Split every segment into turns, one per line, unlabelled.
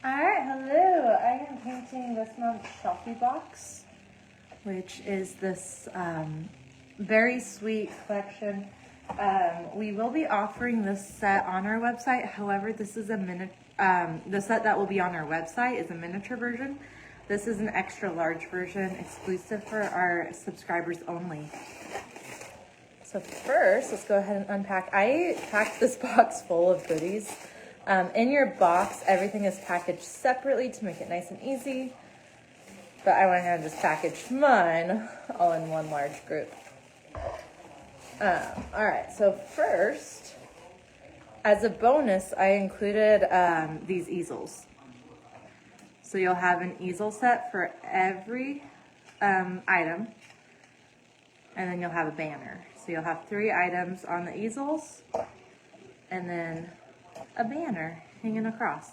Alright, hello. I am painting this month's SHELFie box, which is this very sweet collection. We will be offering this set on our website. However, this is the set that will be on our website is a miniature version. This is an extra large version, exclusive for our subscribers only. So first, let's go ahead and unpack. I packed this box full of goodies. In your box, everything is packaged separately to make it nice and easy. But I went ahead and just packaged mine all in one large group. All right, so first, as a bonus, I included these easels. So you'll have an easel set for every item, and then you'll have a banner. So you'll have 3 items on the easels, and then a banner hanging across.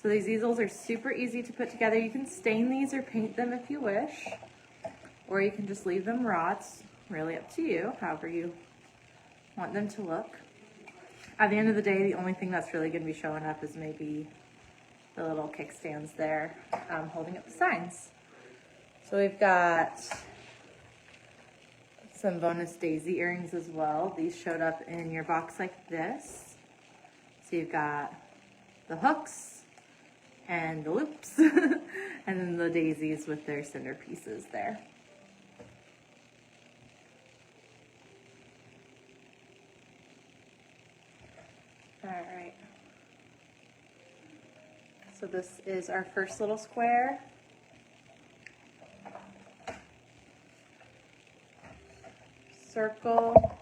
So these easels are super easy to put together. You can stain these or paint them if you wish, or you can just leave them raw. It's really up to you, however you want them to look. At the end of the day, the only thing that's really going to be showing up is maybe the little kickstands there holding up the signs. So we've got some bonus daisy earrings as well. These showed up in your box like this. So you've got the hooks and the loops and then the daisies with their centerpieces there. All right. So this is our first little square. Circle.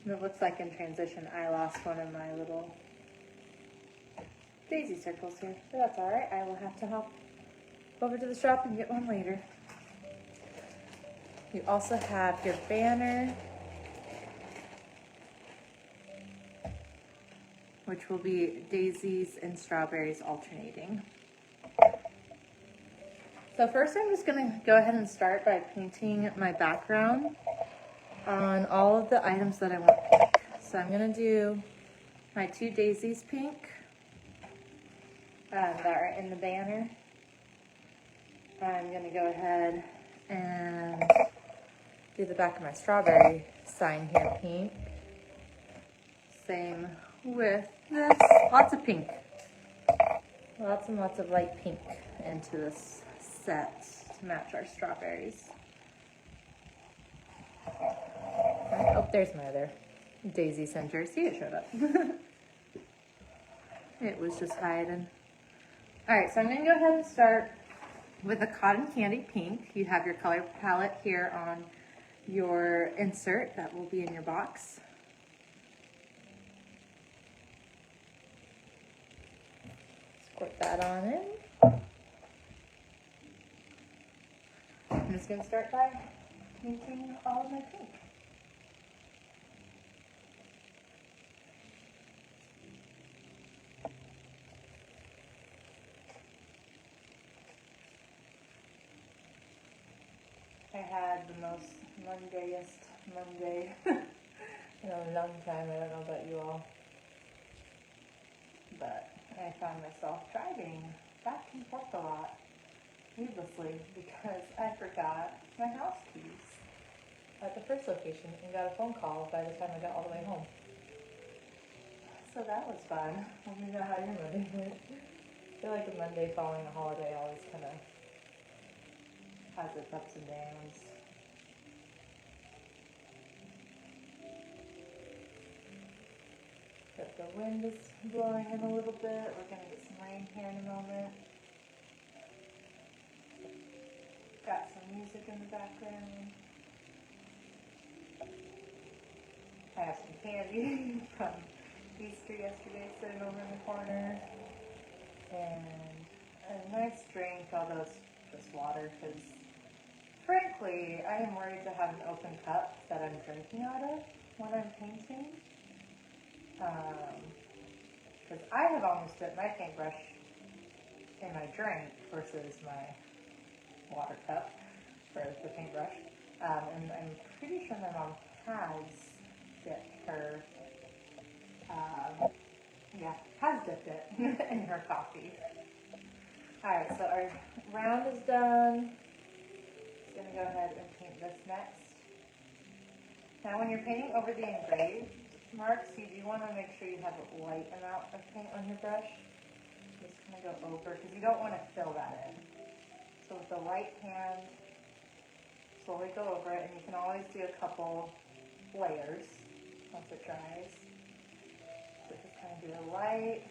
It looks like in transition I lost one of my little daisy circles here, but that's all right. I will have to hop over to the shop and get one later. You also have your banner, which will be daisies and strawberries alternating. So first I'm just going to go ahead and start by painting my background on all of the items that I want pink. So I'm going to do my 2 daisies pink that are in the banner. I'm going to go ahead and do the back of my strawberry sign here pink. Same with this. Lots of pink. Lots and lots of light pink into this set to match our strawberries. Oh, there's my other daisy center. See, it showed up. It was just hiding. All right, so I'm going to go ahead and start with a cotton candy pink. You have your color palette here on your insert that will be in your box. Squirt that on in. I'm just going to start by painting all of my pink. I had the most Mondayest Monday in a long time. I don't know about you all. But I found myself driving back and forth a lot, needlessly, because I forgot my house keys at the first location and got a phone call by the time I got all the way home. So that was fun. Let me know how your Monday went. I feel like a Monday following a holiday always kind of has its ups and downs. But the wind is blowing in a little bit. We're going to get some rain here in a moment. Got some music in the background. I have some candy from Easter yesterday sitting over in the corner. And a nice drink, although it's just water, because frankly, I am worried to have an open cup that I'm drinking out of when I'm painting. Because I have almost dipped my paintbrush in my drink versus my water cup for the paintbrush. And I'm pretty sure my mom has dipped her, has dipped it in her coffee. Alright, so our round is done. Just gonna go ahead and paint this next. Now when you're painting over the engraved marks, you do want to make sure you have a light amount of paint on your brush. Just kind of go over, because you don't want to fill that in. So with the right hand, slowly go over it, and you can always do a couple layers once it dries. So just kind of do a light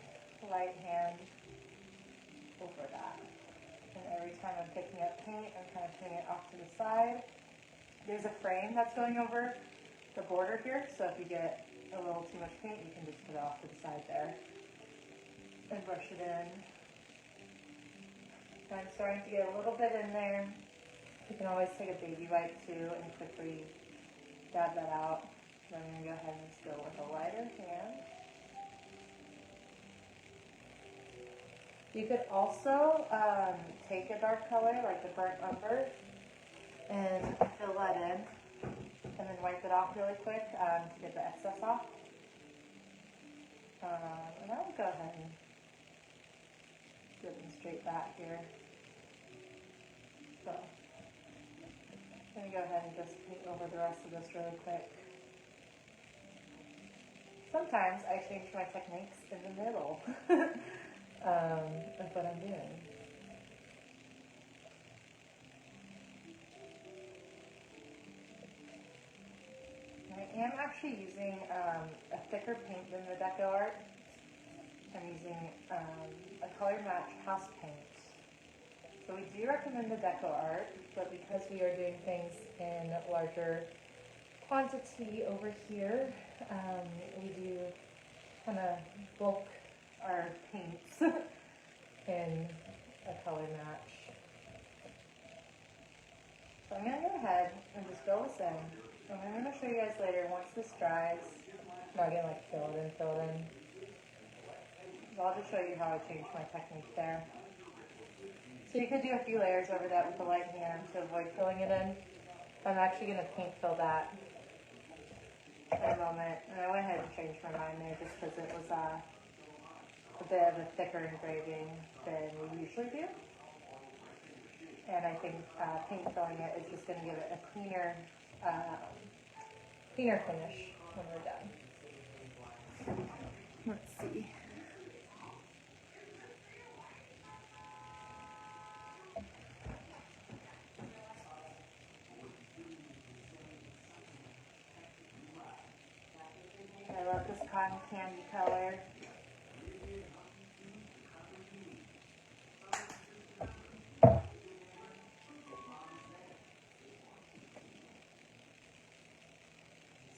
hand over that. And every time I'm picking up paint, I'm kind of putting it off to the side. There's a frame that's going over the border here, so if you get a little too much paint, you can just put it off to the side there and brush it in. I'm starting to get a little bit in there. You can always take a baby wipe too and quickly dab that out. So I'm going to go ahead and just go with a lighter hand. You could also take a dark color like the burnt umber and fill that in and then wipe it off really quick to get the excess off. And I'll go ahead and demonstrate that here. So I'm going to go ahead and just paint over the rest of this really quick. Sometimes I change my techniques in the middle of what I'm doing. I am actually using a thicker paint than the Deco Art. I'm using a color match house paint. So we do recommend the Deco Art, but because we are doing things in larger quantity over here, we do kind of bulk our paints in a color match. So I'm going to go ahead and just fill this in. And I'm going to show you guys later, once this dries, I'm not going to like fill it in. So I'll just show you how I changed my technique there. So you could do a few layers over that with the light hand to avoid filling it in. I'm actually going to paint fill that in a moment. And I went ahead and changed my mind there just because it was a bit of a thicker engraving than we usually do. And I think paint filling it is just going to give it a cleaner finish when we're done. Let's see. I love this cotton candy color.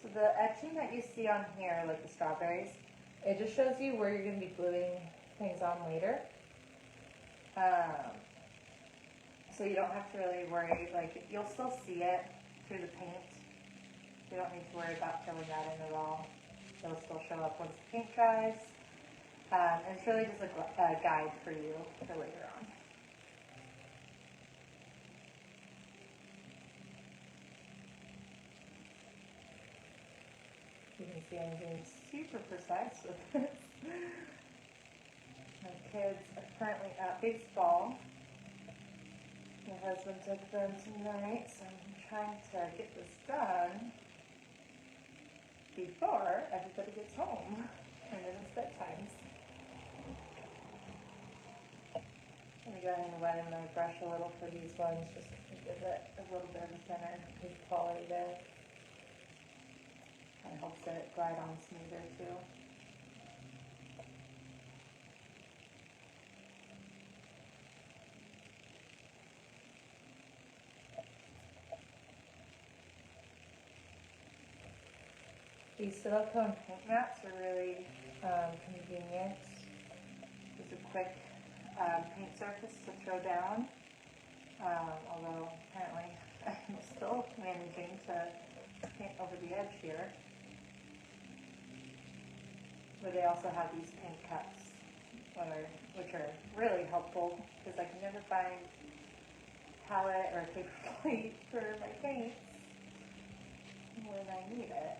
So the etching that you see on here, like the strawberries, it just shows you where you're going to be gluing things on later. So you don't have to really worry, like you'll still see it through the paint. You don't need to worry about filling that in at all. It'll still show up once the paint dries. And it's really just a guide for you for later on. You can see I'm being super precise with this. My kids are currently at baseball. My husband took them tonight, so I'm trying to get this done before everybody gets home and then it's bedtime. I'm going to go ahead and wet in my brush a little for these ones just to give it a little bit of a thinner quality there. Kind of helps it glide on smoother too. These silicone paint mats are really convenient. Just a quick paint surface to throw down. Although apparently I'm still managing to paint over the edge here. But they also have these paint cups, which are really helpful because I can never find palette or paper plate for my paints. when I need it.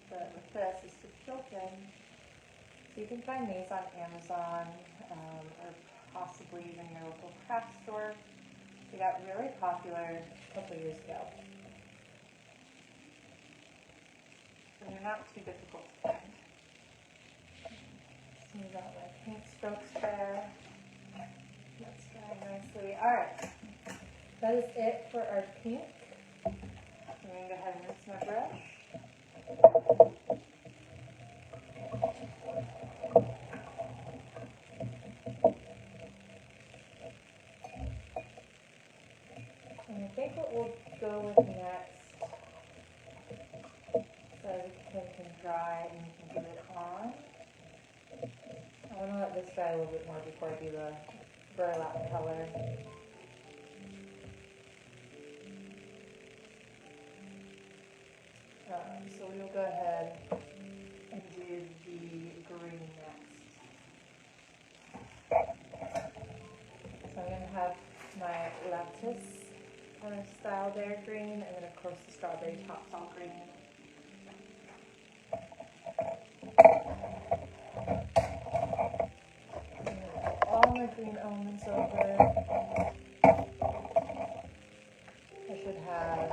But with this, it's just built in. So you can find these on Amazon or possibly even your local craft store. They got really popular a couple years ago. So they're not too difficult to find. Smooth out my paint strokes there. That's drying nicely. Alright, that is it for our pink. I'm going to go ahead and rinse my brush. And I think what we'll go with next, so everything can dry and you can get it on. I want to let this dry a little bit more before I do the burlap color. So we will go ahead and do the green next. So I'm going to have my lattice style there green, and then of course the strawberry tops all green. I'm going to put all my green elements over. I should have,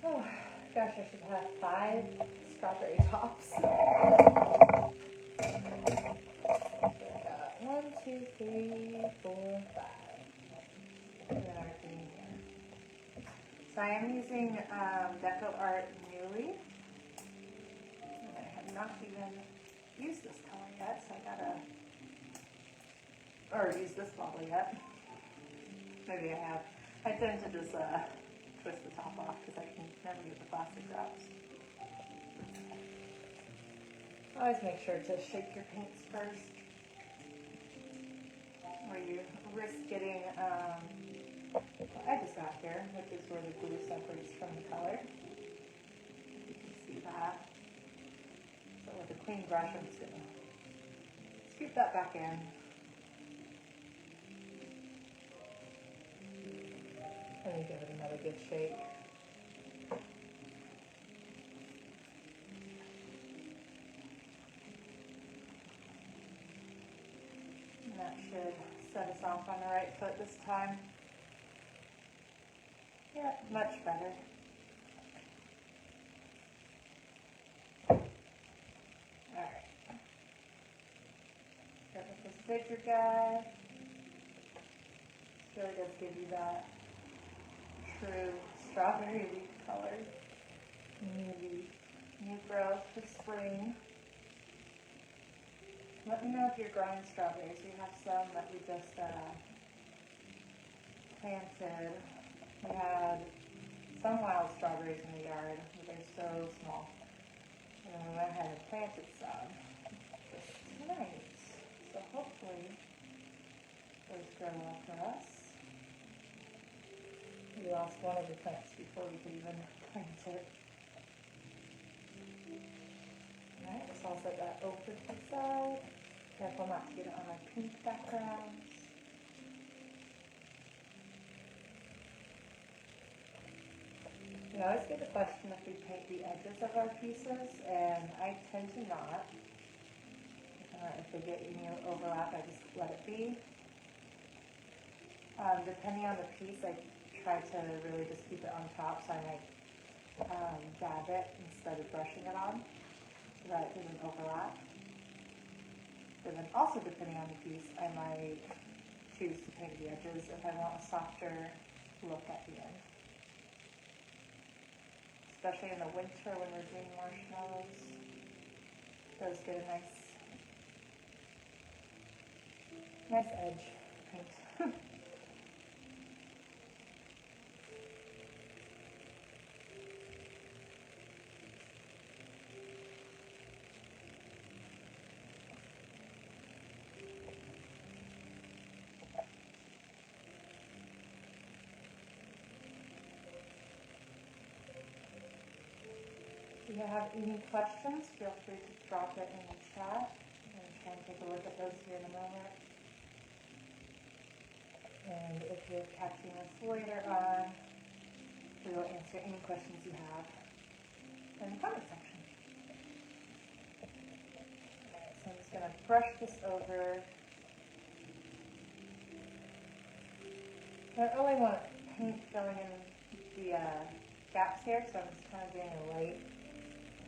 oh gosh, I should have 5 strawberry tops. So I got 1, 2, 3, 4, 5. And then our green here. So I am using Deco Art Newly. And I have not even used this color yet, so I gotta, or used this bottle yet. Maybe I have. I tend to just twist the top off because I can never get the plastic wraps. Always make sure to shake your paints first, or you risk getting what I just got here, which is where the glue separates from the color. You can see that. So with a clean brush, I'm just going to scoop that back in. And then give it another good shake. And that should set us off on the right foot this time. Yeah, much better. Alright. Start with this bigger guy. This really does give you that true strawberry leaf color. New growth for spring. Let me know if you're growing strawberries. We have some that we just planted. We had some wild strawberries in the yard, but they're so small. And then we went ahead and planted some just tonight. So hopefully those grow well for us. We lost one of the plants before we could even plant it. Alright, let's also set that over to the side. Careful not to get it on our pink backgrounds. We always get the question if we paint the edges of our pieces, and I tend to not. If they get any overlap, I just let it be. Depending on the piece, I try to really just keep it on top, so I might dab it instead of brushing it on, so that it doesn't overlap. But then also depending on the piece, I might choose to paint the edges if I want a softer look at the end. Especially in the winter when we're doing marshmallows. Those get a nice edge paint. If you have any questions, feel free to drop it in the chat and try and take a look at those here in a moment. And if you're catching us later on, happy to answer any questions you have in the comment section. Alright, so I'm just going to brush this over. I don't really want paint filling in the gaps here, so I'm just kind of doing a light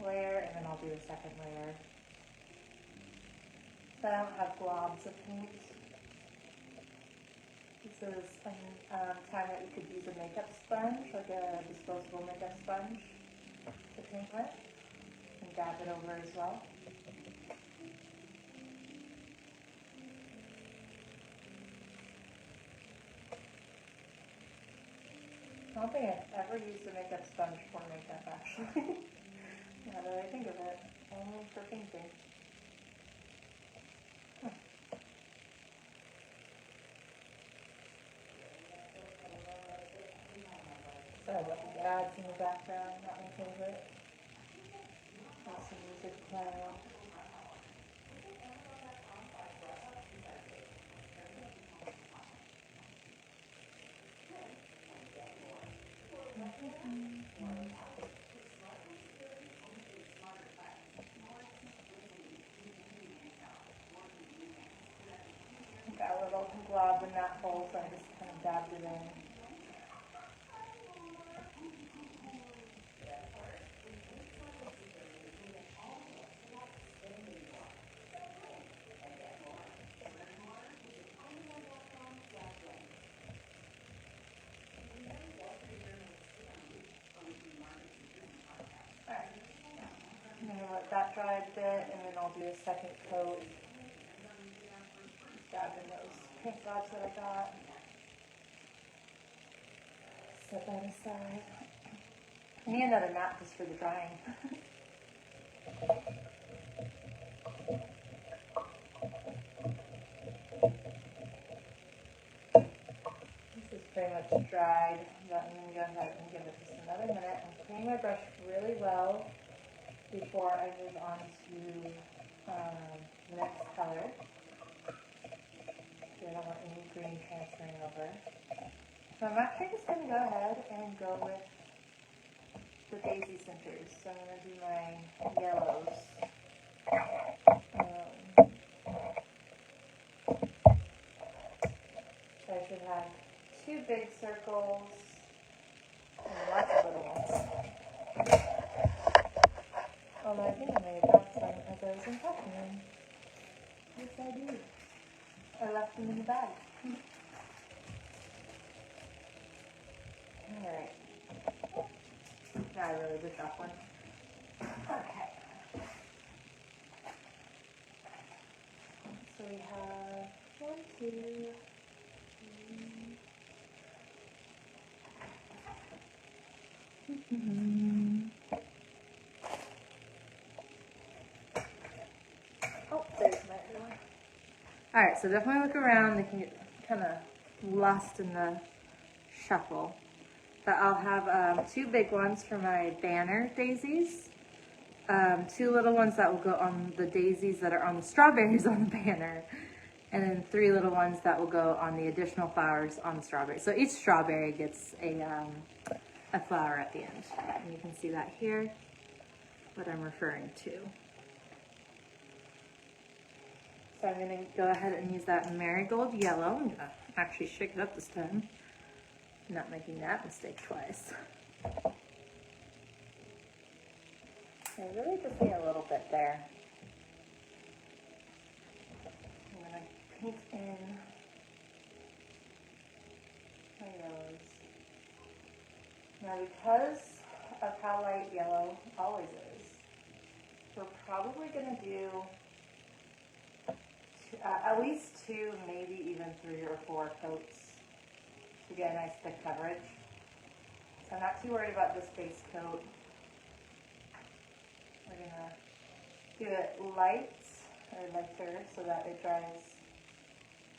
layer, and then I'll do a second layer. So I don't have globs of paint. This is a time that you could use a makeup sponge, like a disposable makeup sponge to paint with, and dab it over as well. I don't think I've ever used a makeup sponge for makeup, actually. Now that I think of it, only for painting. Sorry about the ads in the background, not my favorite. There's some music playing. Got a little glob in that hole, so I just kind of dabbed it in. Alright, I'm going to let that dry a bit, and then I'll do a second coat. Dab in those paint globs that I got. Set that aside. I need another mat just for the drying. This is pretty much dried, but I'm going to go ahead and give it just another minute and clean my brush really well before I move on to the next color. So I don't want any green transferring over. So I'm actually just going to go ahead and go with the daisy centers. So I'm going to do my yellows. So I should have 2 big circles and lots of little ones. Although I think I may have dropped some as I was unpacking them. Yes, I do. I left them in the bag. Alright. Now I really did drop one. Okay. So we have 1, 2, 3. Oh, there's my other one. Alright, so definitely look around. They can get kind of lost in the shuffle. But I'll have 2 big ones for my banner daisies. 2 little ones that will go on the daisies that are on the strawberries on the banner. And then 3 little ones that will go on the additional flowers on the strawberry. So each strawberry gets a flower at the end. And you can see that here, what I'm referring to. So I'm going to go ahead and use that marigold yellow. I'm going to actually shake it up this time. Not making that mistake twice. I really just need a little bit there. I'm going to paint in my yellows. Now because of how light yellow always is, we're probably going to do at least 2, maybe even 3 or 4 coats to get a nice thick coverage. So I'm not too worried about this base coat. We're going to do it light or lighter so that it dries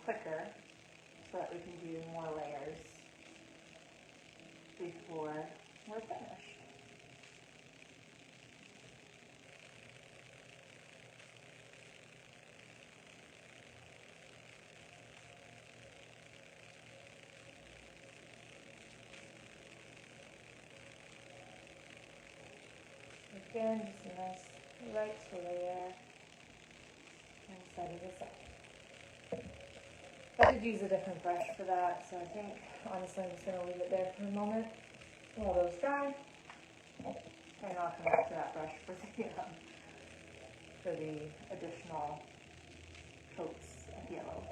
quicker, so that we can do more layers before we're finished. again, just a nice light layer inside of the side. I could use a different brush for that, so I think honestly I'm just going to leave it there for a moment while those dry. And I'll come back to that brush for the additional coats of yellow.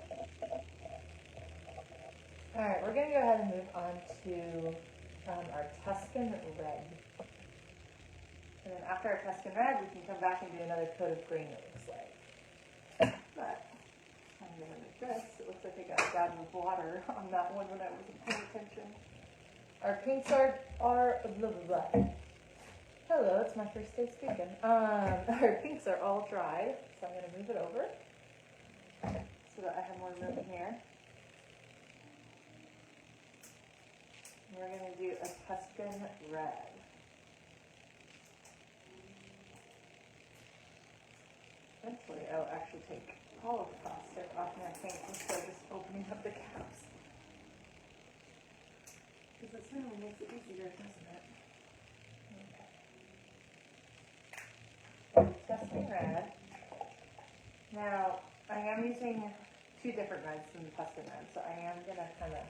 Alright, we're going to go ahead and move on to our Tuscan red. And then after our Tuscan red, we can come back and do another coat of green, it looks like. But I'm going to make this. It looks like I got a dab of water on that one when I wasn't paying attention. Our paints are blah, blah, blah. Hello, it's my first day speaking. Our pinks are all dry, so I'm going to move it over so that I have more room here. We're going to do a Tuscan red. Eventually, I'll actually take all of the plastic off my paint instead of just opening up the caps. Because it certainly makes it easier, doesn't it? Okay. Tuscan red. Now, I am using two different reds than the Tuscan red, so I am going to kind of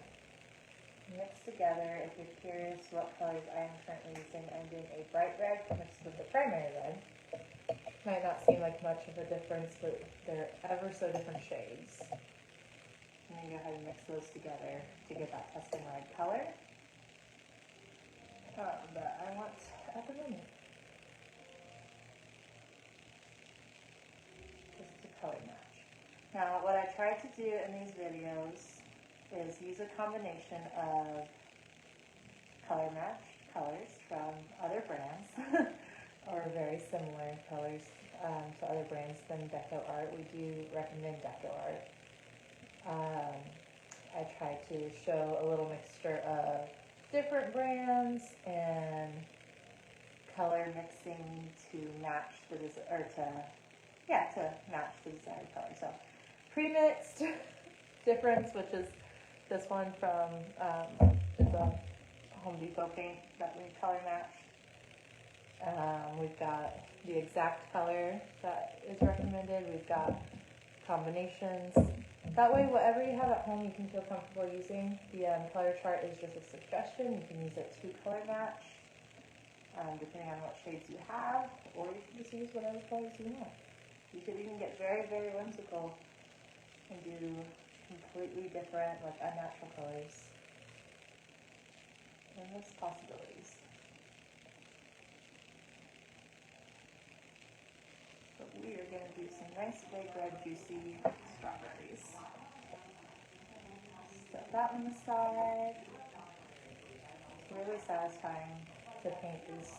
mix together. If you're curious what colors I am currently using, I'm doing a bright red mixed with the primary red. Might not seem like much of a difference, but they're ever so different shades. I'm going to go ahead and mix those together to get that Tuscan red color that I want at the moment. Just to color match. Now, what I try to do in these videos is use a combination of color matched colors from other brands or very similar colors to other brands than Deco Art. We do recommend Deco Art. I try to show a little mixture of different brands and color mixing to match the match the desired color. So pre-mixed difference, which is this one from it's a Home Depot paint that we color matched. We've got the exact color that is recommended. We've got combinations. That way, whatever you have at home, you can feel comfortable using. The color chart is just a suggestion. You can use it to color match, depending on what shades you have, or you can just use whatever colors you want. You could even get very, very whimsical and do completely different, like unnatural colors. Endless possibilities. But we are going to do some nice big red juicy strawberries. Set that on the side. It's really satisfying to paint these.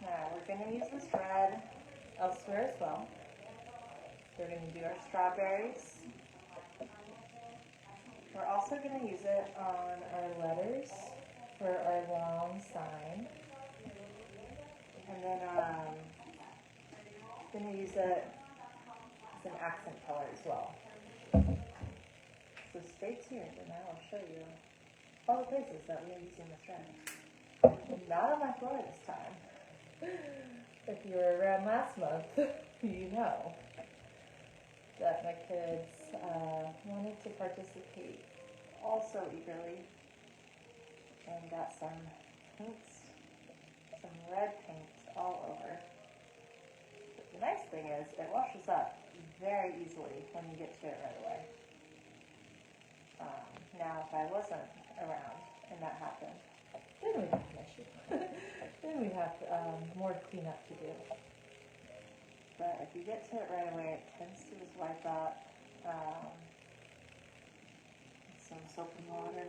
Now we're going to use this red elsewhere as well. We're going to do our strawberries. We're also going to use it on our letters for our long sign. And then I'm going to use it as an accent color as well. So stay tuned and I will show you all the places that we are using this red. Not on my floor this time. If you were around last month, you know that my kids wanted to participate also eagerly and got some paints, some red paint all over. But the nice thing is it washes up very easily when you get to it right away. Now if I wasn't around and that happened, then we'd have an issue. Then we'd have more cleanup to do. But if you get to it right away, it tends to just wipe out some soap and water.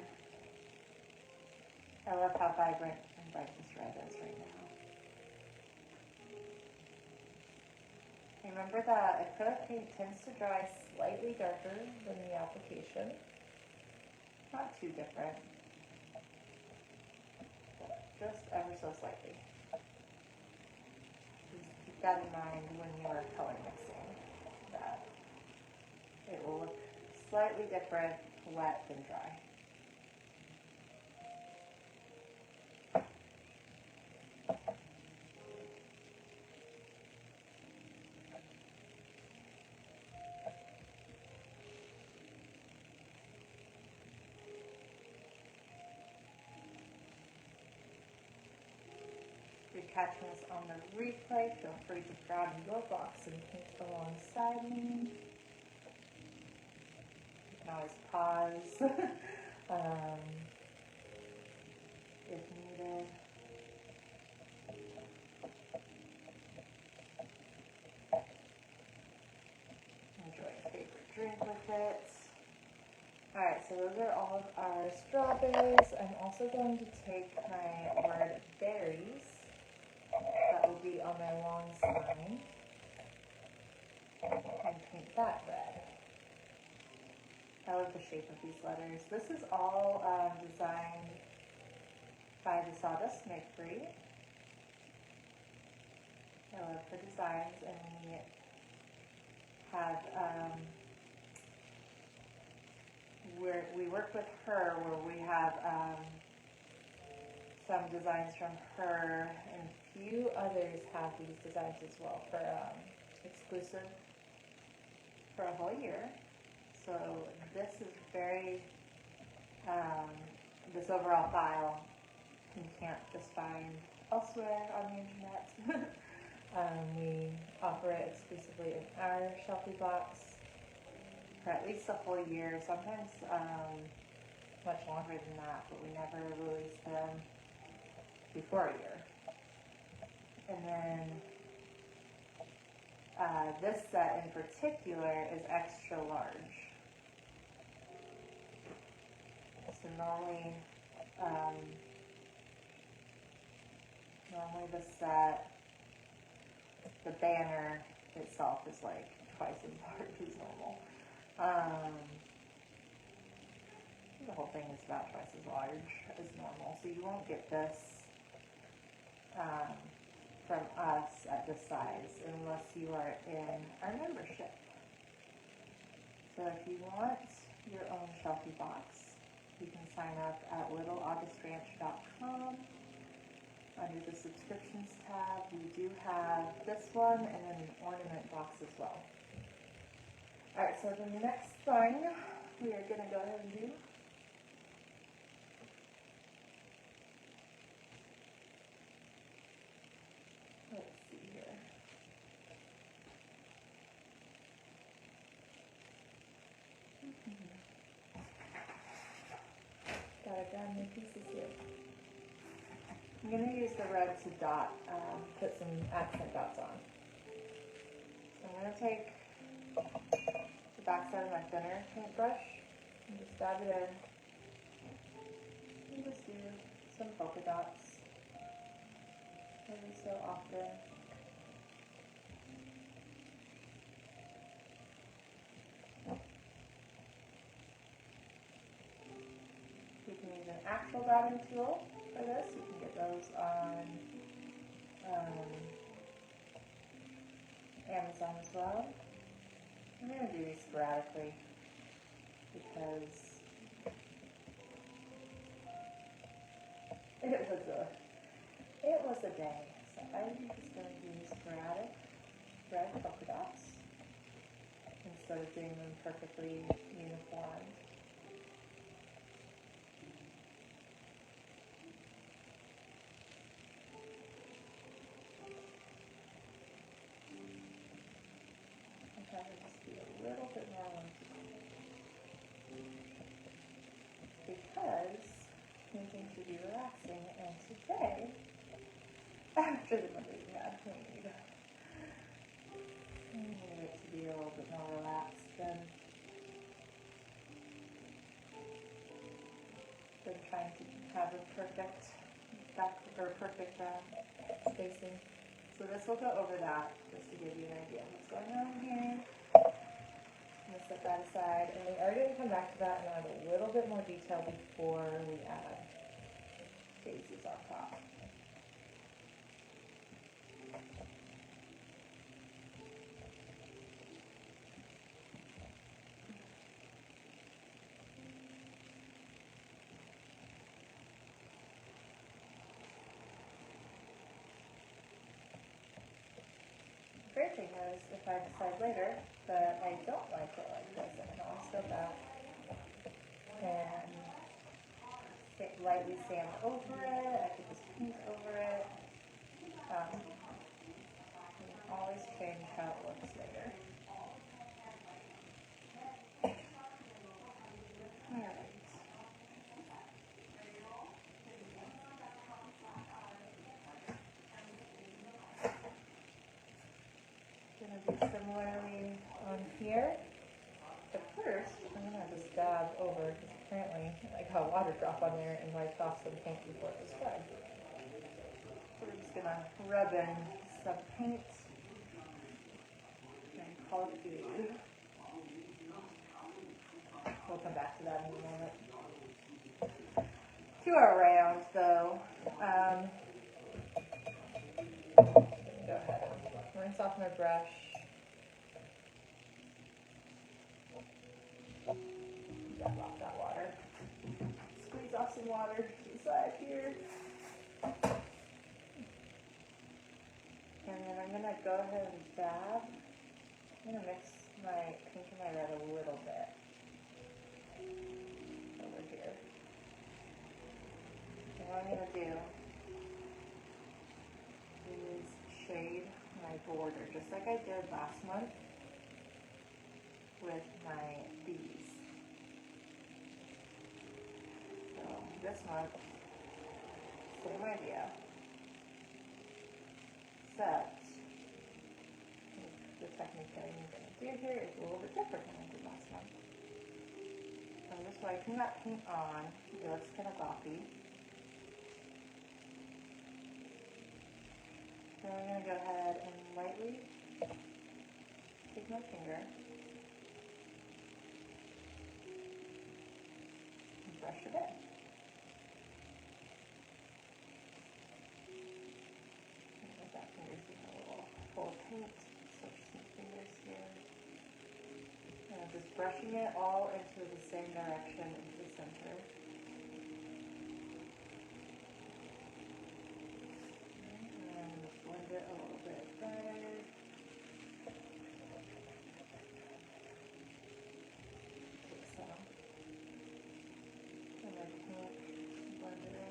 I love how vibrant and bright this red is right now. remember that acrylic paint tends to dry slightly darker than the application. Not too different, but just ever so slightly. Just keep that in mind when you're color mixing, that it will look slightly different wet than dry. If you're catching us on the replay, feel free to grab your box and paint alongside me. You can always pause if needed. Enjoy a favorite drink with it. Alright, so those are all of our strawberries. I'm also going to take my word berries. That will be on my long sign. And paint that red. I love the shape of these letters. This is all designed by the Sawdust Make-Free. I love her designs, and we have we work with her where we have some designs from her, and a few others have these designs as well for exclusive for a whole year. So this is very, this overall file you can't just find elsewhere on the internet. We offer it exclusively in our SHELFie box for at least a whole year, sometimes much longer than that, but we never release them before a year. And then this set in particular is extra large. So normally the set, the banner itself is like twice as large as normal. The whole thing is about twice as large as normal, so you won't get this from us at this size unless you are in our membership. So if you want your own SHELFie box, you can sign up at littleaugustranch.com. Under the subscriptions tab, we do have this one and then an ornament box as well. Alright, so the next thing we are going to go ahead and do new pieces here. I'm going to use the red to dot, put some accent dots on. So I'm going to take the back side of my thinner paintbrush and just dab it in. And just do some polka dots every so often. You can use an actual dabbing tool for this. You can get those on Amazon as well. I'm going to do these sporadically because it was a day. So I'm just going to do sporadic red polka dots instead of doing them perfectly uniform. Just be a little bit more whimsical because painting should be relaxing, and today, after the Monday we had, we need it to be a little bit more relaxed than trying to have a perfect spacing. So this will go over that, just to give you an idea of what's going on here. I'm going to set that aside, and we are going to come back to that and add a little bit more detail before we add daisies on top. The great thing is, if I decide later that I don't like it like this, I can always go back and lightly sand over it. I could just paint over it. You can always change how it looks later. Alright. Gonna do similarly on here. But first, I'm gonna just dab over, because apparently I got a water drop on there and wiped off some paint before it was dry. So we're just gonna rub in some paint and call it good. We'll come back to that in a moment. To our round, though, go ahead and rinse off my brush. Dab off that water. Squeeze off some water to the side here. And then I'm going to go ahead and dab. I'm going to mix my pink and my red a little bit over here. And what I'm going to do is shade my border just like I did last month with my bees. So this month, same idea. Except the technique that I'm going to do here is a little bit different than I did last month. So I'm just wiping that paint on. It looks kind of glossy. So I'm going to go ahead and lightly take my finger and brush it in. That finger's getting a little full of paint, so just my fingers here. And I'm just brushing it all into the same direction, into the center. And just blend it a little bit better. Take some. And then pink, blend it in.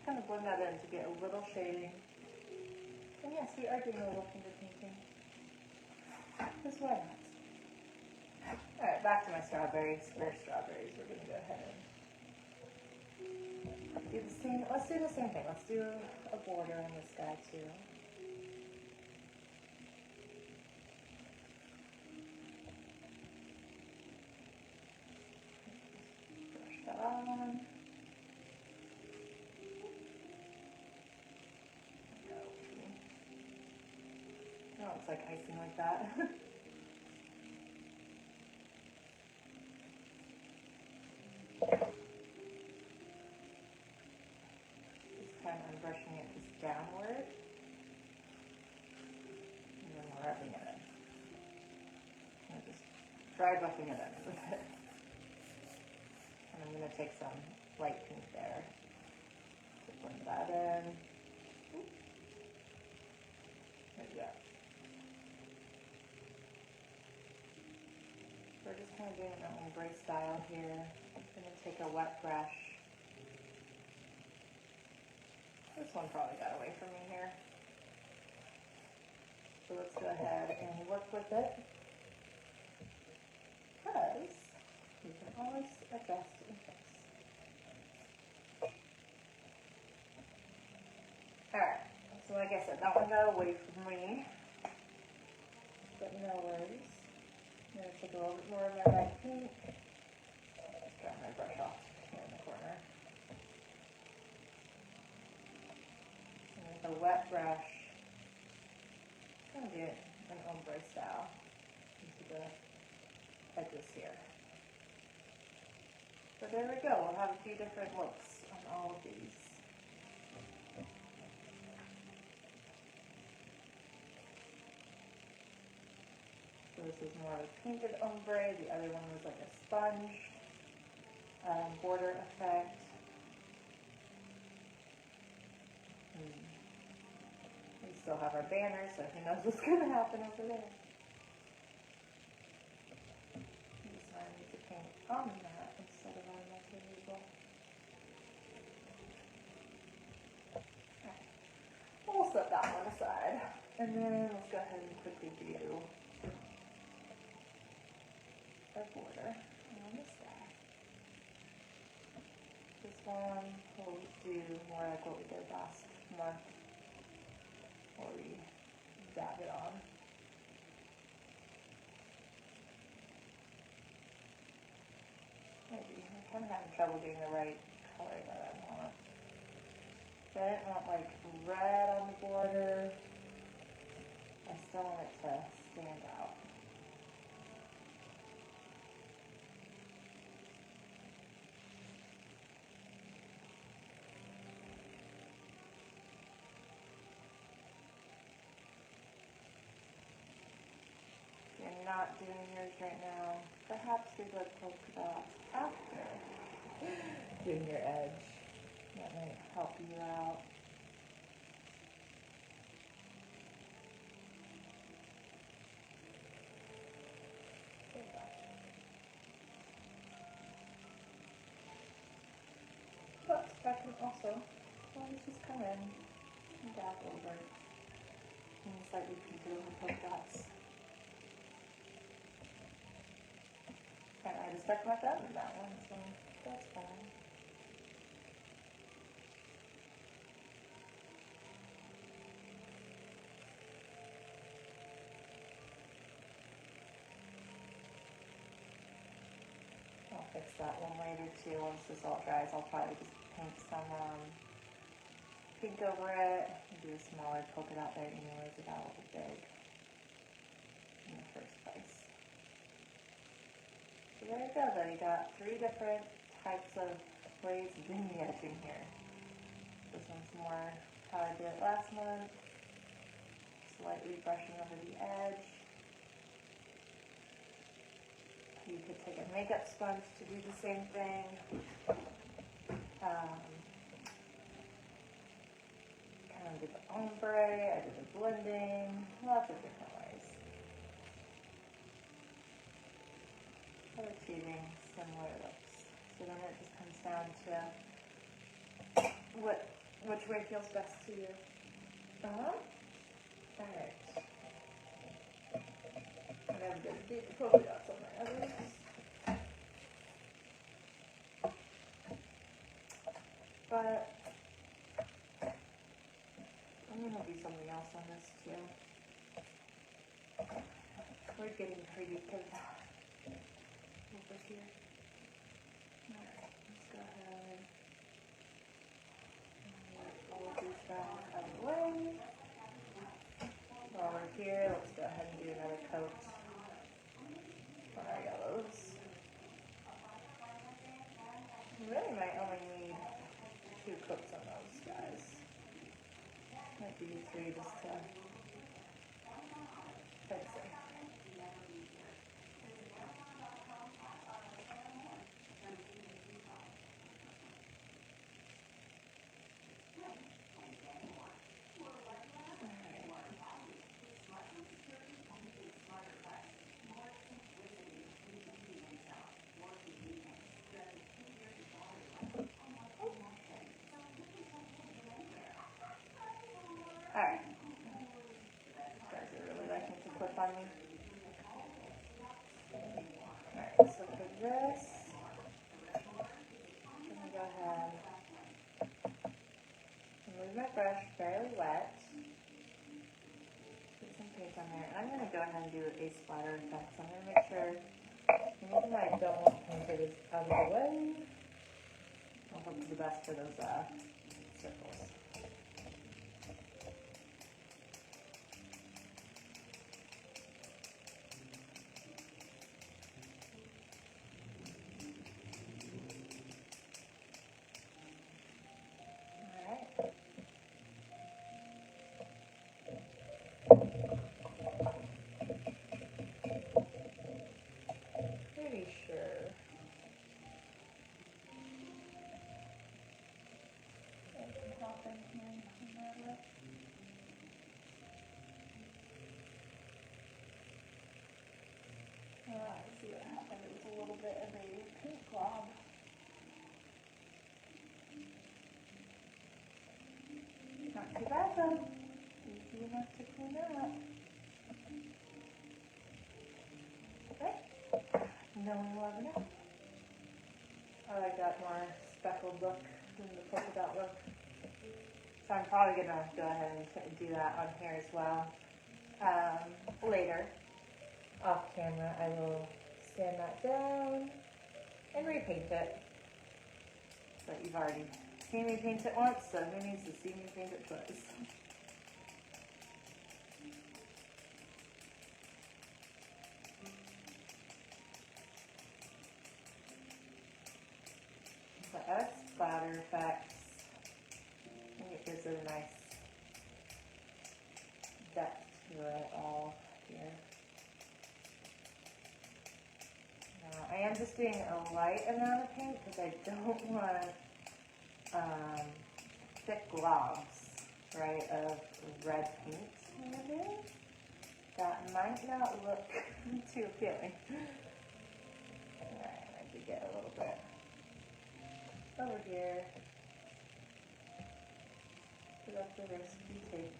Kind of blend that in to get a little shading. And yes, we are doing a little finger painting. Because why not? Alright, back to my strawberries. Spare strawberries. We're going to go ahead and do the same. Let's do the same thing. Let's do a border on this guy too. Brush that on. Oh, it's like icing like that. Just kind of brushing it just downward. And then we're rubbing it in. And just dry buffing it in with it. And I'm going to take some light pink there to blend that in. There we go. We're just kind of doing an ombre style here. I'm going to take a wet brush. This one probably got away from me here. So let's go ahead and work with it. Because you can always adjust in post. Alright, so like I said, that one got away from me. but no worries. I'm going to take a little bit more of my white paint. Let's drop my brush off here in the corner. And with a wet brush, I'm going to do it an ombre style into the edges here. So there we go. We'll have a few different looks on all of these. So this is more of a painted ombre. The other one was like a sponge border effect. We still have our banner, so who knows what's going to happen over there. This one I need to paint on that instead of on my table. Okay. We'll set that one aside. And then let's go ahead and quickly do our border on this guy. This one we'll do more like what we did last month, where we dab it on. Maybe I'm kind of having trouble getting the right color that I want. So I didn't want like red on the border. I still want it to stand out. If you're not doing yours right now, perhaps do the polka dots after doing your edge. That might help you out. But I can also always just come in and dab over and slightly painted over polka dots. And I just stuck my thumb in that one, so that's fine. I'll fix that one later too. Once this all dries, I'll probably just paint some pink over it and do a smaller polka dot there anyways without a big in the first place. So there you go though, you got 3 different types of ways of doing the edging here. This one's more how I did it last month, slightly brushing over the edge. You could take a makeup sponge to do the same thing. Kind of did the ombre, I did the blending, lots of different ways of achieving similar looks. So then it just comes down to which way feels best to you. Alright. I'm going to do the polka dots on my others. But I'm going to do something else on this too. We're getting creative over here. Alright, let's go ahead and let all of these guys out of the way. While we're here, let's go ahead and do another coat on our yellows. We really might only need 2 coats on those guys. Might be 3 just to fix it. Alright. These guys are really liking to clip on me. Alright, so for this, I'm going to go ahead and leave my brush fairly wet. Put some paint on there. And I'm going to go ahead and do a splatter effect. So I'm going to make sure anything I don't want painted is out of the way. I'll hope for the best for those circles. Pretty sure. I can hop in here and clean that up. Let's see what happened. It was a little bit of a pink glob. Not too bad though. Easy enough to clean up. Okay. No one will ever know. I like that more speckled look than the polka dot look. So I'm probably going to go ahead and do that on here as well. Later, off camera, I will sand that down and repaint it. But you've already seen me paint it once, so who needs to see me paint it twice? So as splatter effects, I think it gives it a nice depth to it all here. Now, I am just doing a light amount of paint because I don't want thick globs, right, of red paint in there. That might not look too appealing. Alright, I did get a little bit over here. So that's the risk you take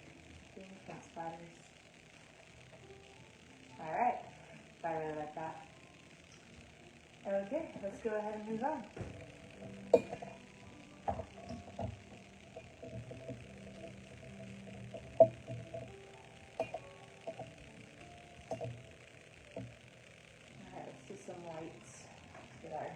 doing paint splatters. Alright, I really like that. Okay, let's go ahead and move on. Alright, let's do some whites. Get our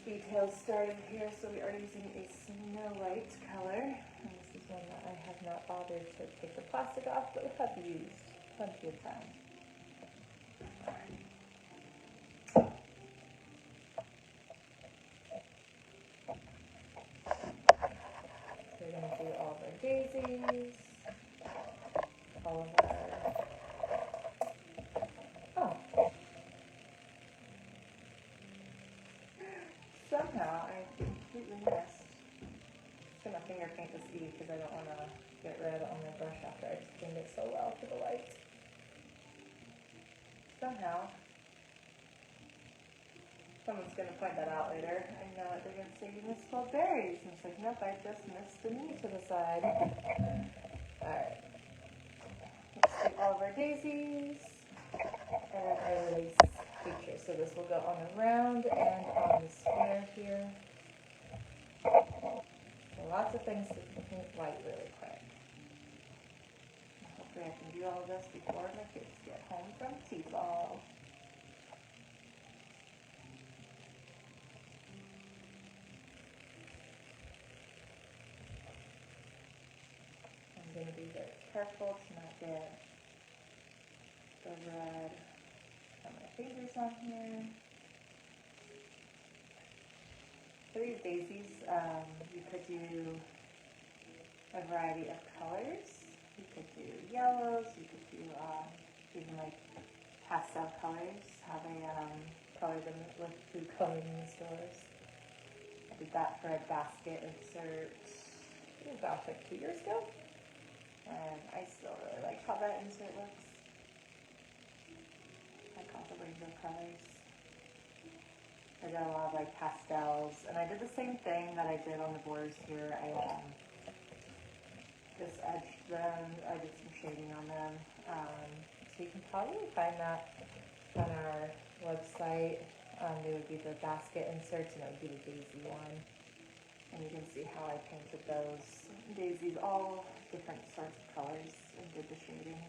details started here. So we are using a Snow White color. And this is one that I have not bothered to take the plastic off, but have used plenty of times. We're going to do all of our daisies, all of our, somehow I completely missed. It's my finger paint to see because I don't want to get red on my brush after I just cleaned it so well for the light. Somehow, someone's going to point that out later. I know it. They're going to say, you misspelled berries. And it's like, nope, I just missed the knee to the side. Alright. Let's do all of our daisies. And our lace feature. So this will go on the round and on the square here. So lots of things to paint white really quick. Hopefully I can do all of this before my kids get home from T-ball. I'm going to be very careful to not get the red on my fingers on here. For these daisies, you could do a variety of colors. You could do yellows, you could do even like pastel colors, how they color them with food coloring in the stores. I did that for a basket insert, gosh, like 2 years ago. And I still really like how that insert looks. I call the rainbow colors. I did a lot of like pastels, and I did the same thing that I did on the borders here. I just edged them, I did some shading on them. So you can probably find that on our website. They would be the basket inserts, and it would be the daisy one. And you can see how I painted those daisies, all different sorts of colors, and did the shading.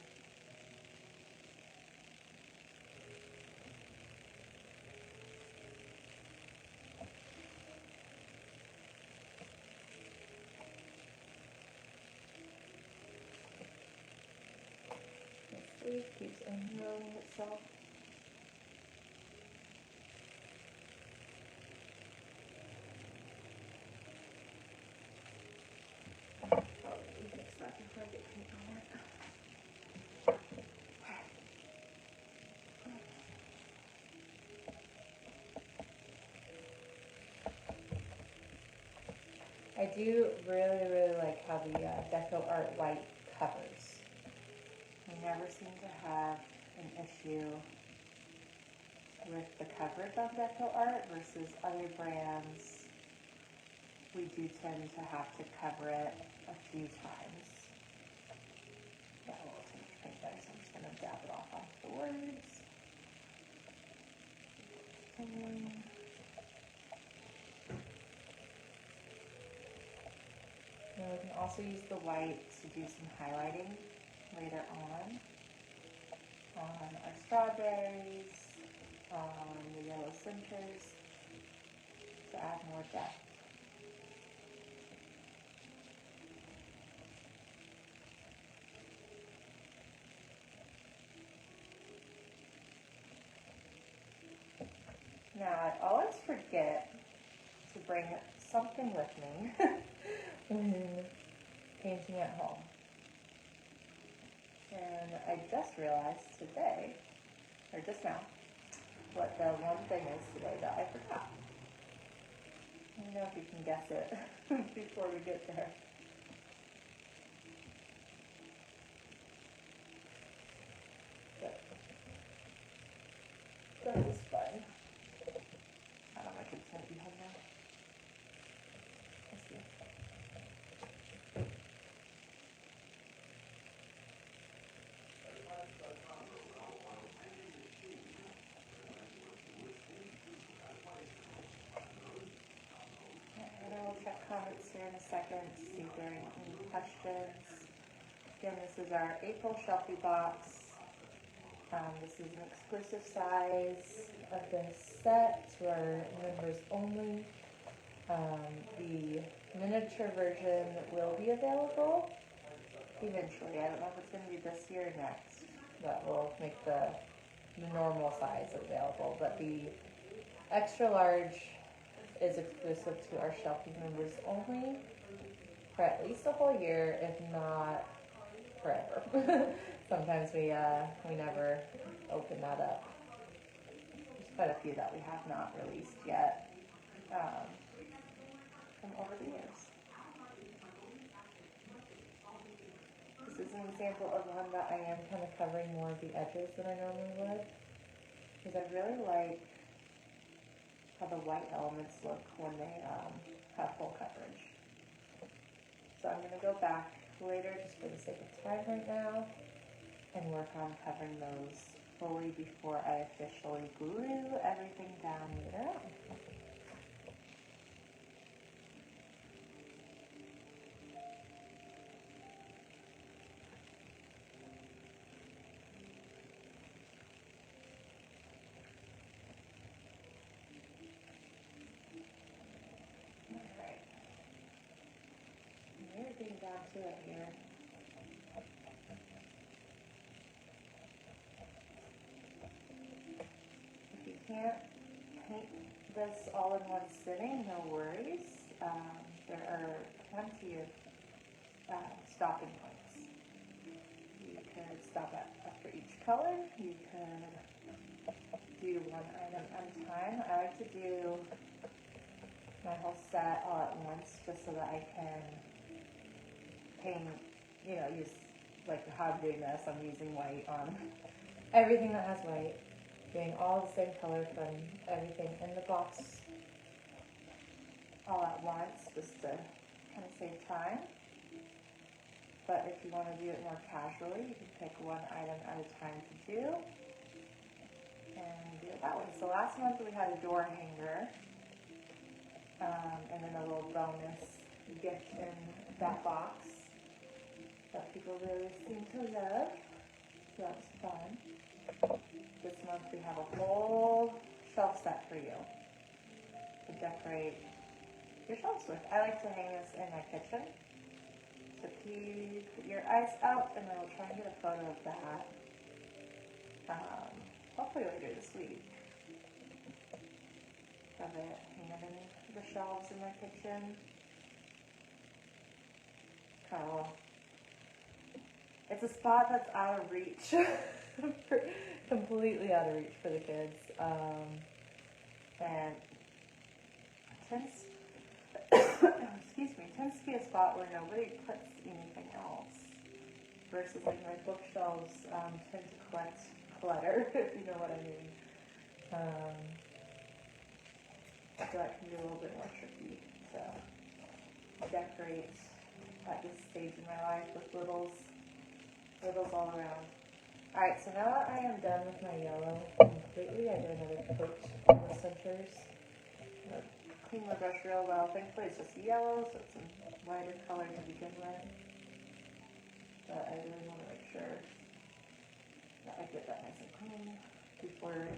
sleeve keeps unrolling itself. Fix that before I get paint on it. I do really like how the Deco Art white covers. I never seem to have an issue with the coverage on Deco Art versus other brands. We do tend to have to cover it a few times. Got a little too much paint there, so I'm just going to dab it off onto the words. And we can also use the white to do some highlighting later on our strawberries, on the yellow centers, to add more depth. Now, I always forget to bring something with me when painting at home. And I just realized today, or just now, what the one thing is today that I forgot. I don't know if you can guess it before we get there. But that is fun. I don't know, my kid's gonna be home now. Let's see. And I will check comments here in a second to see if there are any questions. Again, this is our April SHELFie box. This is an exclusive size of this set to our members only. The miniature version will be available eventually. I don't know if it's going to be this year or next. That will make the normal size available, but the extra large is exclusive to our SHELFie members only for at least a whole year, if not forever. Sometimes we never open that up. There's quite a few that we have not released yet from over the years. This is an example of one that I am kind of covering more of the edges than I normally would, because I really like how the white elements look when they have full coverage. So I'm going to go back later just for the sake of time right now and work on covering those fully before I officially glue everything down later on. Alright. We're getting down to it here. If you can't paint this all in one sitting, no worries. There are plenty of stopping points. You could stop after each color. You could do one item at a time. I like to do my whole set all at once just so that I can paint, use, like how I'm doing this, I'm using white on everything that has white. Doing all the same color from everything in the box all at once, just to kind of save time. But if you want to do it more casually, you can pick one item at a time to do and do it that way. So last month we had a door hanger and then a little bonus gift in that box that people really seem to love. So that was fun. This month we have a whole shelf set for you to decorate your shelves with. I like to hang this in my kitchen. So keep your eyes out and I will try and get a photo of that hopefully later this week. Have it hanging in the shelves in my kitchen. Oh, it's a spot that's out of reach, completely out of reach for the kids, and tends, excuse me, tends to be a spot where nobody puts anything else. Versus like my bookshelves tend to collect clutter, if you know what I mean. So that can be a little bit more tricky. So I decorate at this stage in my life with littles all around. Alright, so now that I am done with my yellow completely, I did another coat on the centers. Clean my brush real well. Thankfully it's just yellow, so it's a lighter color to begin with. But I really want to make sure that I get that nice and clean before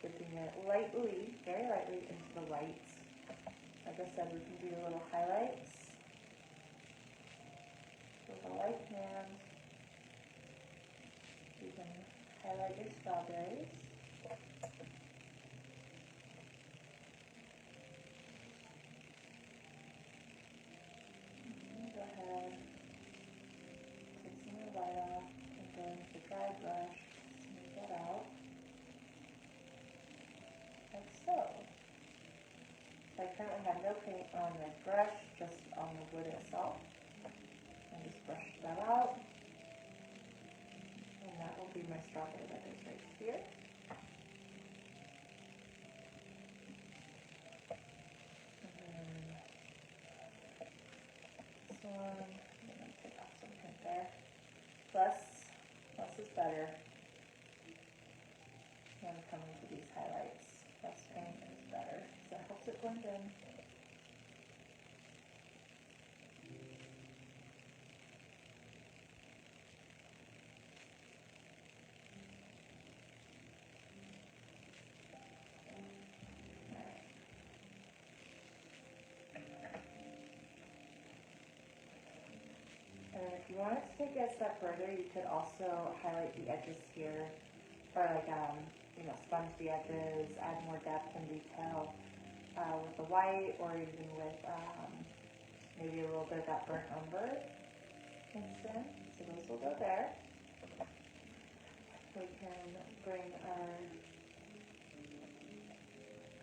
dipping it lightly, very lightly into the white. Like I said, we can do little highlights with a light hand. You can highlight your strawberries. Go ahead, take some of the white off, and then with the dry brush, smooth that out. Like so. I currently have no paint on the brush, just on the wood itself. And just brush that out. And that will be my strawberry that is right here. And then this one, I'm going to take off some paint there. Less is better when coming to these highlights. Less paint is better, so that helps it blend in. And if you wanted to take it a step further, you could also highlight the edges here, or like, sponge the edges, add more depth and detail with the white, or even with maybe a little bit of that burnt umber mixed in. So those will go there. We can bring our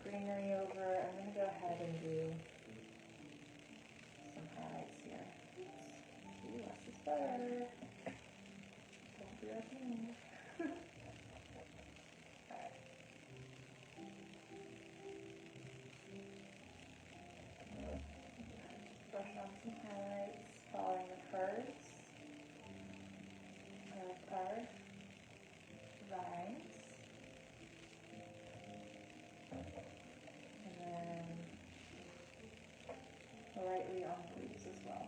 greenery over. I'm going to go ahead and do some highlights here. Ooh, less is better. Don't be like me. Alright. Brush on some highlights, following the curves of our vines. And then lightly on the leaves as well.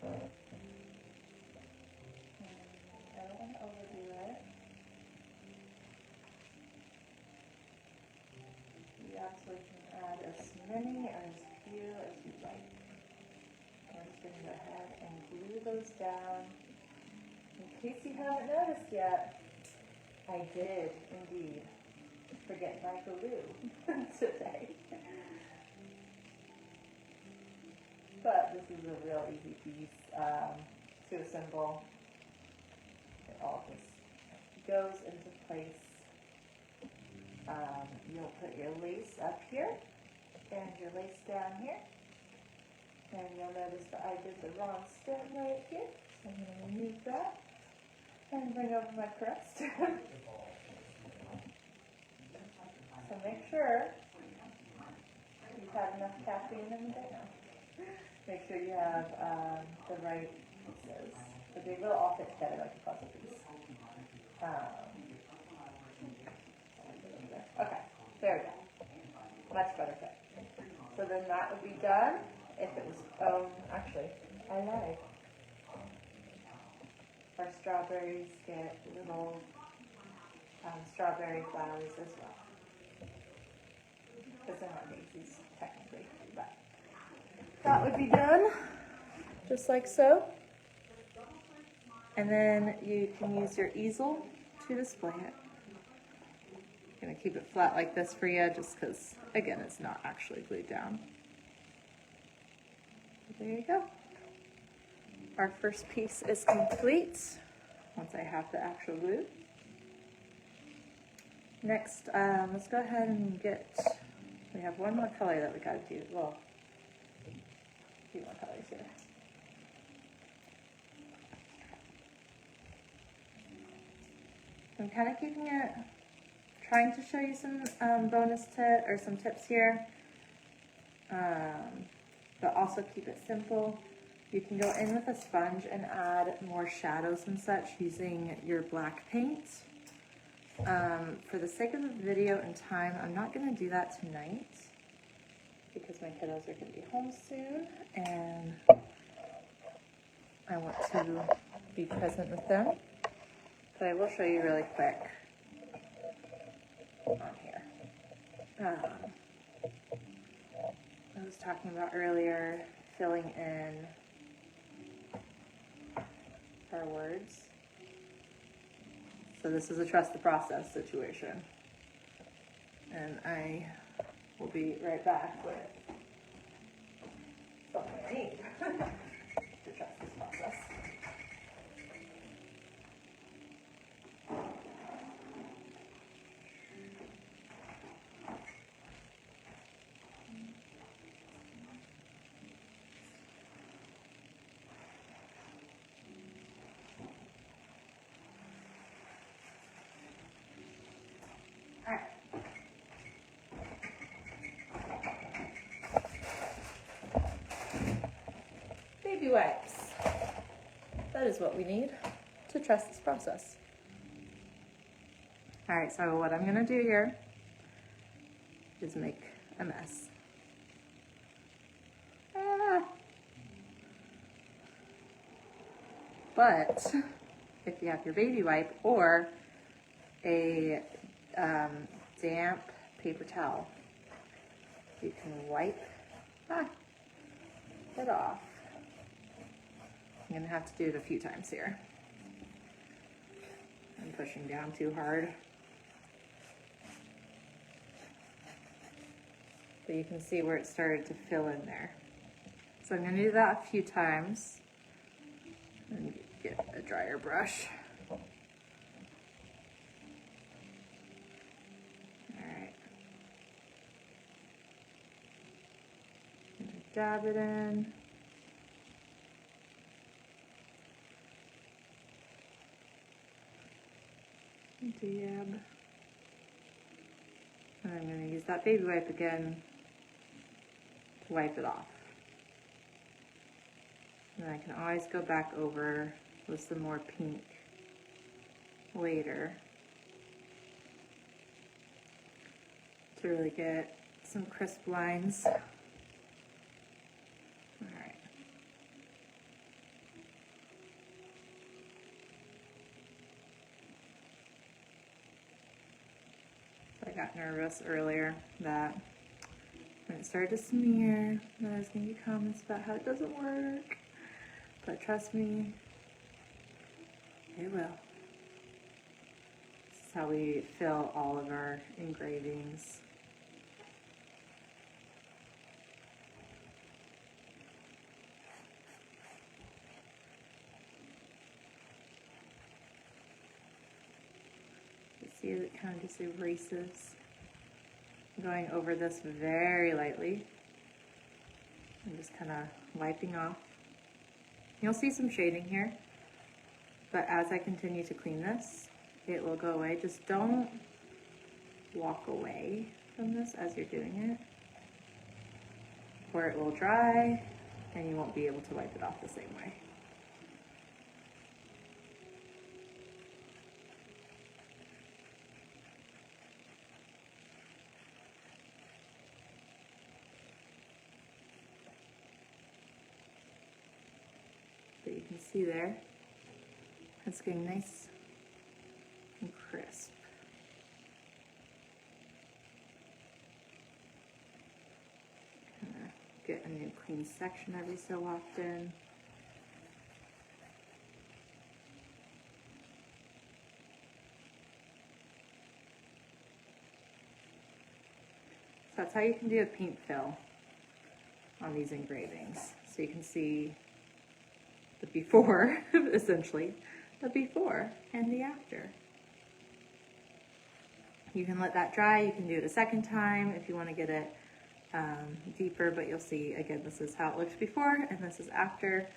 And I don't want to overdo it. You absolutely can add as many or as few as you like. I'm just going to go ahead and glue those down. In case you haven't noticed yet, I did indeed forget my glue today. But this is a real easy piece to assemble. It all just goes into place. You'll put your lace up here and your lace down here. And you'll notice that I did the wrong stem right here. So I'm going to remove that and bring over my correct stem. So make sure you've had enough caffeine in the day now. Make sure you have the right pieces. But they will all fit together like a puzzle piece. Okay, there we go. Much better fit. So then that would be done. If it was, actually, I lied. Our strawberries get little strawberry flowers as well. Because they're not daisies, technically. But that would be done. just like so. And then you can use your easel to display it. I'm gonna keep it flat like this for you just because, again, it's not actually glued down. There you go. Our first piece is complete once I have the actual glue. Next, let's go ahead and we have one more color that we gotta do. Well, a few more colors here. I'm kind of keeping it, trying to show you some some tips here, but also keep it simple. You can go in with a sponge and add more shadows and such using your black paint. For the sake of the video and time, I'm not going to do that tonight because my kiddos are going to be home soon and I want to be present with them. But I will show you really quick on here. I was talking about earlier filling in our words. So this is a trust the process situation. And I will be right back with something I need to trust this process. Baby wipes. That is what we need to trust this process. All right, so what I'm gonna do here is make a mess. But if you have your baby wipe or a damp paper towel, you can wipe it off. I'm gonna have to do it a few times here. I'm pushing down too hard. But you can see where it started to fill in there. So I'm gonna do that a few times and get a dryer brush. All right. Dab it in. Dab. And I'm going to use that baby wipe again to wipe it off. And I can always go back over with some more pink later to really get some crisp lines. Alright. So I got nervous earlier that when it started to smear, that I was going to get comments about how it doesn't work. But trust me, it will. This is how we fill all of our engravings. You see it kind of just erases. I'm going over this very lightly. I'm just kind of wiping off. You'll see some shading here, but as I continue to clean this, it will go away. Just don't walk away from this as you're doing it, or it will dry and you won't be able to wipe it off the same way. But you can see there, it's getting nice and crisp. Kind of get a new clean section every so often. that's how you can do a paint fill on these engravings. So you can see the before, essentially, the before and the after. You can let that dry. You can do it a second time if you want to get it deeper, but you'll see, again, this is how it looks before and this is after.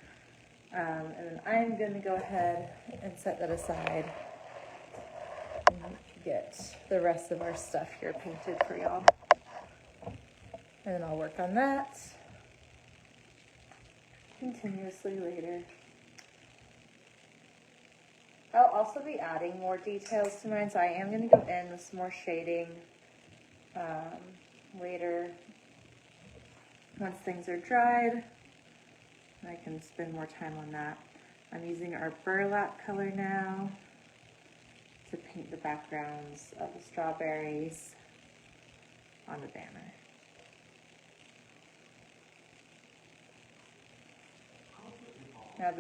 And then I'm going to go ahead and set that aside and get the rest of our stuff here painted for y'all. And then I'll work on that continuously later. I'll also be adding more details to mine, so I am going to go in with some more shading later once things are dried. I can spend more time on that. I'm using our burlap color now to paint the backgrounds of the strawberries on the banner. Now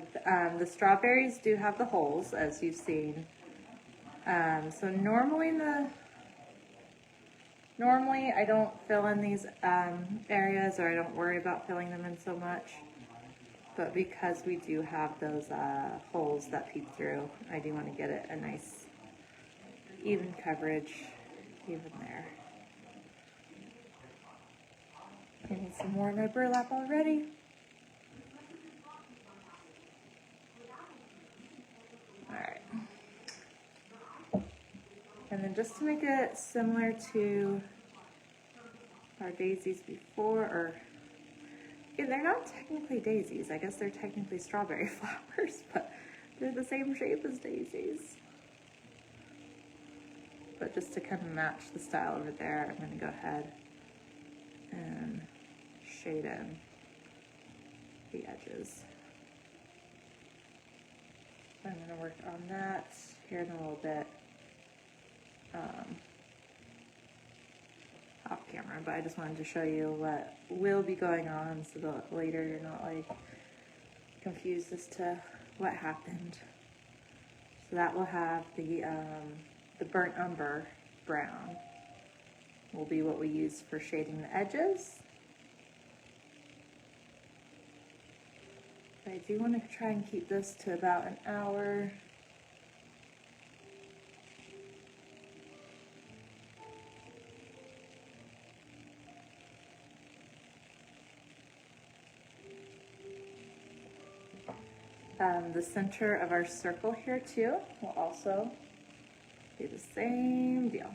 the strawberries do have the holes, as you've seen. So normally I don't fill in these areas, or I don't worry about filling them in so much. But because we do have those holes that peek through, I do want to get it a nice even coverage even there. I need some more of my burlap already. Alright. And then just to make it similar to our daisies before, or yeah, they're not technically daisies. I guess they're technically strawberry flowers, but they're the same shape as daisies. But just to kind of match the style over there, I'm going to go ahead and shade in the edges. So I'm going to work on that here in a little bit. Off camera, but I just wanted to show you what will be going on so that later you're not like confused as to what happened. So that will have the burnt umber brown will be what we use for shading the edges. I do want to try and keep this to about an hour. The center of our circle here too will also be the same deal.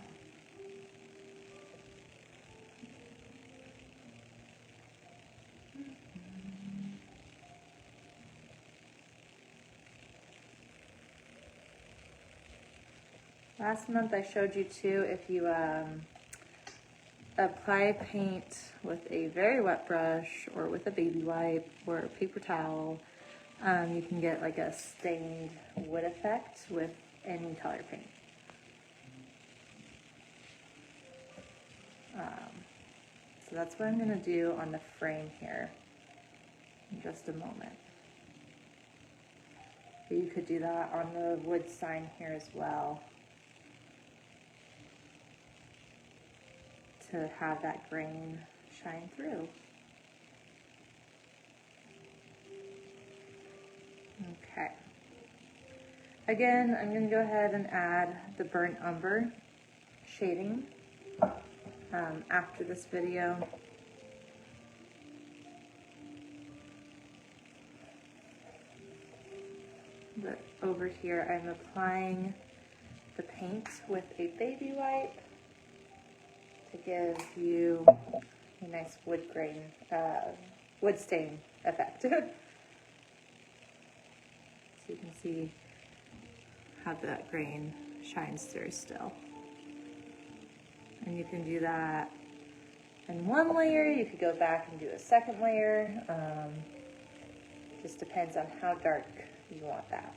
Last month I showed you too, if you apply paint with a very wet brush or with a baby wipe or a paper towel, you can get like a stained wood effect with any color paint. So that's what I'm going to do on the frame here in just a moment. But you could do that on the wood sign here as well to have that grain shine through. Okay. Again, I'm going to go ahead and add the burnt umber shading after this video. But over here, I'm applying the paint with a baby wipe to give you a nice wood grain, wood stain effect. So you can see how that grain shines through still. And you can do that in one layer. You could go back and do a second layer. Just depends on how dark you want that.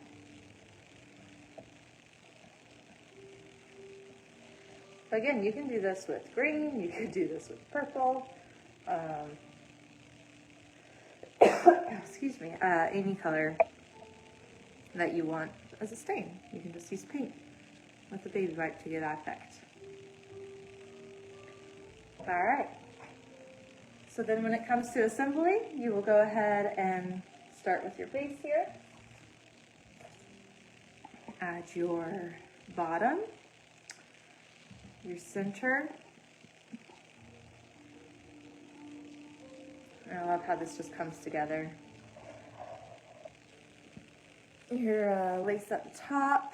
Again, you can do this with green, you could do this with purple, excuse me, any color that you want as a stain. You can just use paint with a baby wipe to get that effect. All right. So then when it comes to assembly, you will go ahead and start with your base here. Add your bottom, your center. I love how this just comes together. Your lace up top,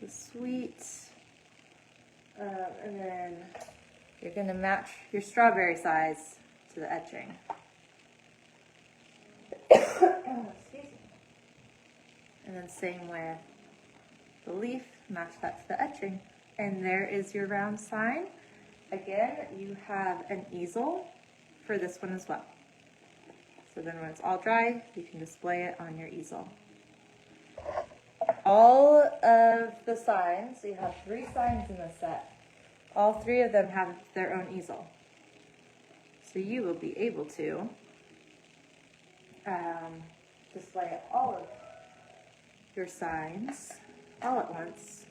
the sweet, and then you're going to match your strawberry size to the etching. And then same with the leaf, match that to the etching. And there is your round sign. Again, you have an easel for this one as well. So then when it's all dry, you can display it on your easel. All of the signs, so you have 3 signs in this set. All 3 of them have their own easel. So you will be able to display all of your signs all at once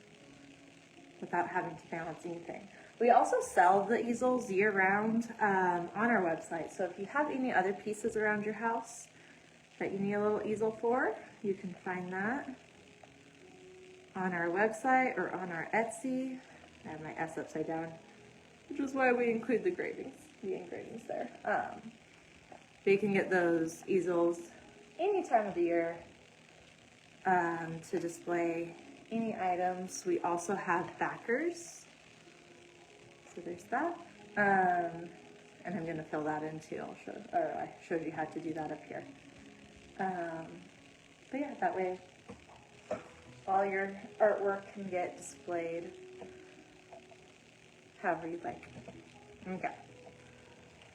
without having to balance anything. We also sell the easels year-round on our website. So if you have any other pieces around your house that you need a little easel for, you can find that on our website or on our Etsy. I have my S upside down, which is why we include the engravings there. But you can get those easels any time of the year to display any items. We also have backers. So there's that. And I'm going to fill that in too. I showed you how to do that up here. But yeah, that way all your artwork can get displayed however you'd like. Okay.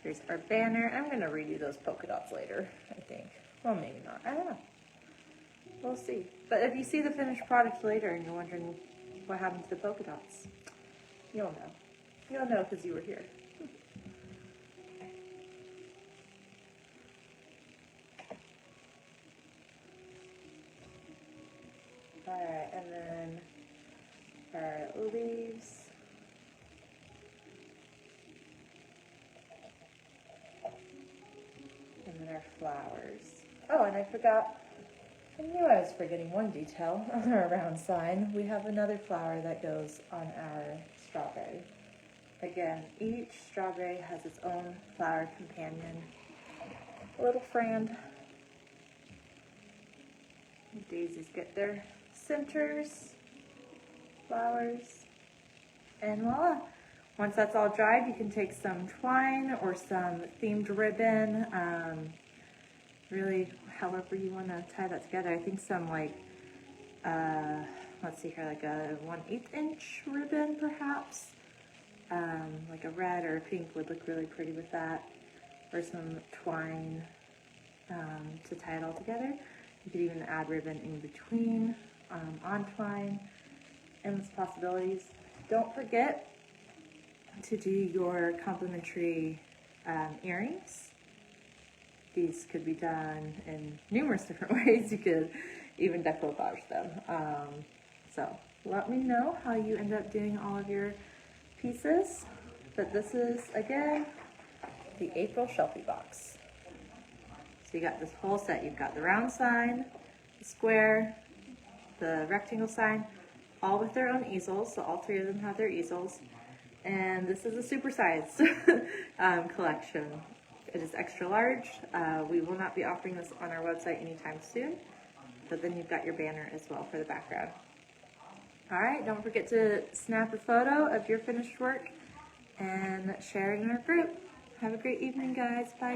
Here's our banner. I'm going to redo those polka dots later, I think. Well, maybe not. I don't know. We'll see. But if you see the finished product later and you're wondering what happened to the polka dots, you'll know. You'll know because you were here. Alright, and then our leaves. And then our flowers. Oh, and I forgot. I knew I was forgetting one detail on our round sign. We have another flower that goes on our strawberry. Again, each strawberry has its own flower companion. A little frond. Daisies get their centers, flowers, and voila. Once that's all dried, you can take some twine or some themed ribbon, really however you want to tie that together. I think some let's see here, like a 1/8 inch ribbon perhaps, like a red or a pink would look really pretty with that, or some twine to tie it all together. You could even add ribbon in between, on twine, endless possibilities. Don't forget to do your complimentary earrings. These could be done in numerous different ways. You could even decoupage them. So let me know how you end up doing all of your pieces. But this is, again, the April SHELFie box. So you got this whole set. You've got the round sign, the square, the rectangle sign, all with their own easels. So all 3 of them have their easels. And this is a super-sized collection. It is extra large. We will not be offering this on our website anytime soon, but then you've got your banner as well for the background. All right, don't forget to snap a photo of your finished work and share it in our group. Have a great evening, guys. Bye.